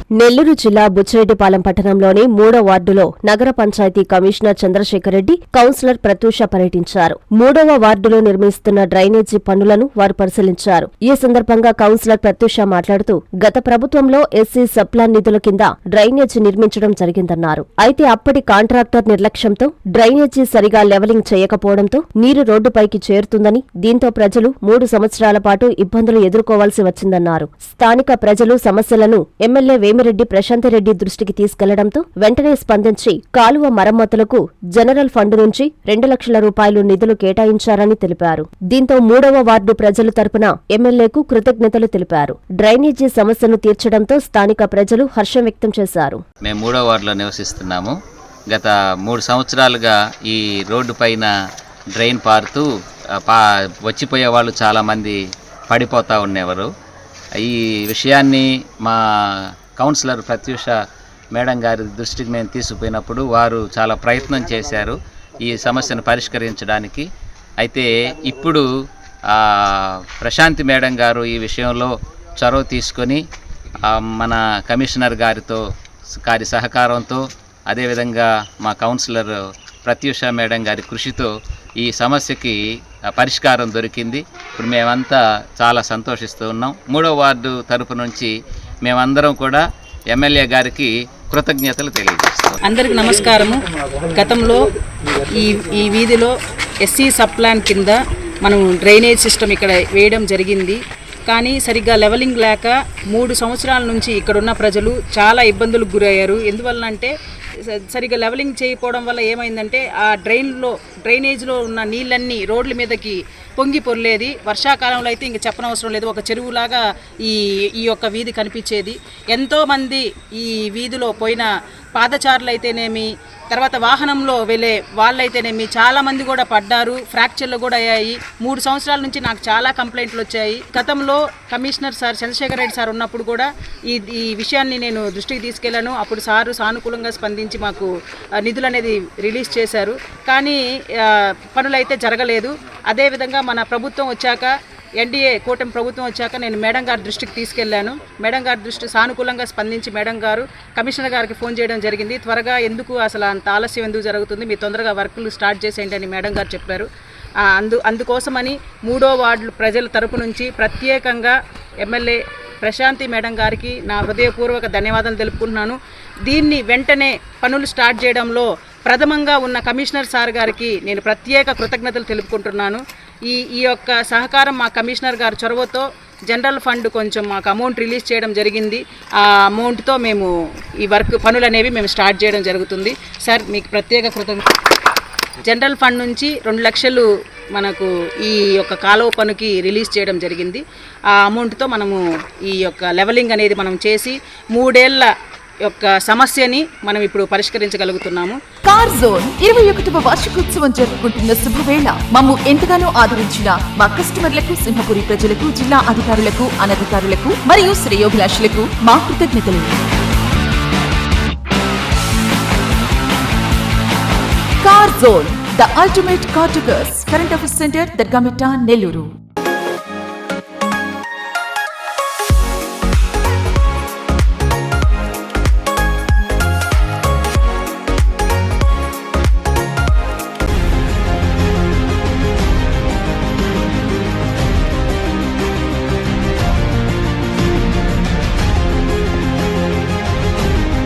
నెల్లూరు జిల్లా బుచ్చిరెడ్డిపాలెం పట్టణంలోని 3వ వార్డులో నగర పంచాయతీ కమిషనర్ చంద్రశేఖర్ రెడ్డి, కౌన్సిలర్ ప్రత్యూష పర్యటించారు. 3వ వార్డులో నిర్మిస్తున్న డ్రైనేజీ పనులను వారు పరిశీలించారు. ఈ సందర్భంగా కౌన్సిలర్ ప్రత్యూష మాట్లాడుతూ, గత ప్రభుత్వంలో ఎస్సీ సబ్ప్లాన్ నిధుల కింద డ్రైనేజీ నిర్మించడం జరిగిందన్నారు. అయితే అప్పటి కాంట్రాక్టర్ నిర్లక్ష్యంతో డ్రైనేజీ సరిగా లెవలింగ్ చేయకపోవడంతో నీరు రోడ్డుపైకి చేరుతుందని, దీంతో ప్రజలు 3 సంవత్సరాల పాటు ఇబ్బందులు ఎదుర్కోవాల్సి వచ్చిందన్నారు. స్థానిక ప్రజలు సమస్యలను ఎమ్మెల్యే వేమిరెడ్డి ప్రశాంతిరెడ్డి దృష్టికి తీసుకెళ్లడంతో వెంటనే స్పందించి కాలువ మరమ్మతులకు జనరల్ ఫండ్ నుంచి 2 లక్షల రూపాయలు నిధులు కేటాయించారని తెలిపారు. దీంతో 3వ వార్డు ప్రజలు తరపున ఎమ్మెల్యేకు కృతజ్ఞతలు తెలిపారు. డ్రైనేజీ సమస్యను తీర్చడంతో స్థానిక ప్రజలు హర్షం వ్యక్తం చేశారు. మేము 3వ వార్డులో నివసిస్తున్నాము. గత 3 సంవత్సరాలుగా ఈ రోడ్డు పైన డ్రైన్ పారుతూ వచ్చిపోయే వాళ్ళు చాలామంది పడిపోతూ ఉండేవారు. ఈ విషయాన్ని మా కౌన్సిలర్ ప్రత్యూష మేడం గారి దృష్టికి మేము తీసుకుపోయినప్పుడు వారు చాలా ప్రయత్నం చేశారు ఈ సమస్యను పరిష్కరించడానికి. అయితే ఇప్పుడు ప్రశాంతి మేడం గారు ఈ విషయంలో చొరవ తీసుకొని మన కమిషనర్ గారి సహకారంతో, అదేవిధంగా మా కౌన్సిలర్ ప్రత్యూష మేడం గారి కృషితో ఈ సమస్యకి పరిష్కారం దొరికింది. ఇప్పుడు మేమంతా చాలా సంతోషిస్తూ ఉన్నాం. 3వ వార్డు తరపు నుంచి మేమందరం కూడా ఎమ్మెల్యే గారికి కృతజ్ఞతలు తెలియజేస్తాం. అందరికి నమస్కారము. గతంలో ఈ వీధిలో ఎస్సీ సబ్ప్లాన్ కింద మనం డ్రైనేజ్ సిస్టమ్ ఇక్కడ వేయడం జరిగింది. కానీ సరిగ్గా లెవలింగ్ లేక 3 సంవత్సరాల నుంచి ఇక్కడున్న ప్రజలు చాలా ఇబ్బందులకు గురయ్యారు. ఎందువల్లంటే సరిగ్గా లెవలింగ్ చేయకపోవడం వల్ల ఏమైందంటే ఆ డ్రైనేజ్లో ఉన్న నీళ్ళన్నీ రోడ్ల మీదకి పొంగి పొర్లేది. వర్షాకాలంలో అయితే ఇంక చెప్పనవసరం లేదు, ఒక చెరువులాగా ఈ యొక్క వీధి కనిపించేది. ఎంతోమంది ఈ వీధిలో పోయిన పాదచారులు అయితేనేమి, తర్వాత వాహనంలో వెళ్ళే వాళ్ళైతేనేమి చాలామంది కూడా పడ్డారు, ఫ్రాక్చర్లు కూడా అయ్యాయి. 3 సంవత్సరాల నుంచి నాకు చాలా కంప్లైంట్లు వచ్చాయి. గతంలో commissioner sir Chandrasekhar Reddy sir ఉన్నప్పుడు కూడా ఈ విషయాన్ని నేను దృష్టికి తీసుకెళ్లాను. అప్పుడు సారు సానుకూలంగా స్పందించి మాకు నిధులు అనేది రిలీజ్ చేశారు. కానీ పనులు అయితే జరగలేదు. అదేవిధంగా మన ప్రభుత్వం వచ్చాక, ఎన్డీఏ కూటమి ప్రభుత్వం వచ్చాక నేను మేడం గారి దృష్టికి తీసుకెళ్లాను. మేడం గారి దృష్టి సానుకూలంగా స్పందించి మేడం గారు కమిషనర్ గారికి ఫోన్ చేయడం జరిగింది. త్వరగా ఎందుకు అసలు అంత ఆలస్యం ఎందుకు జరుగుతుంది, మీరు తొందరగా వర్కులు స్టార్ట్ చేసేయండి అని మేడం గారు చెప్పారు. అందుకోసమని 3వ వార్డు ప్రజల తరపు నుంచి ప్రత్యేకంగా ఎమ్మెల్యే ప్రశాంతి మేడం గారికి నా హృదయపూర్వక ధన్యవాదాలు తెలుపుకుంటున్నాను. దీన్ని వెంటనే పనులు స్టార్ట్ చేయడంలో ప్రథమంగా ఉన్న కమిషనర్ సార్ గారికి నేను ప్రత్యేక కృతజ్ఞతలు తెలుపుకుంటున్నాను. ఈ యొక్క సహకారం మా కమిషనర్ గారి చొరవతో జనరల్ ఫండ్ కొంచెం మాకు అమౌంట్ రిలీజ్ చేయడం జరిగింది. ఆ అమౌంట్తో మేము ఈ పనులు అనేవి మేము స్టార్ట్ చేయడం జరుగుతుంది. సార్ మీకు ప్రత్యేక కృతజ్ఞత. జనరల్ ఫండ్ నుంచి 2 లక్షలు మనకు ఈ యొక్క కాలువ పనికి రిలీజ్ చేయడం జరిగింది. ఆ అమౌంట్తో మనము ఈ యొక్క లెవలింగ్ అనేది మనం చేసి 3 ఏళ్ల యొక్క సమస్యని మనం ఇప్పుడు పరిష్కరించగలుగుతున్నాము. కార్ జోన్ 21వ వార్షికోత్సవం జరుపుకుంటున్న శుభవేళ మమ్ము ఎంతగానో ఆదరించిన మా కస్టమర్లకు, సింహపురి ప్రజలకు, జిల్లా అధికారులకు, అనధికారులకు మరియు శ్రేయోభిలాషులకు మా కృతజ్ఞతలు. Car zone, the ultimate car dealers, current office centre, Dargamitta, Nellore.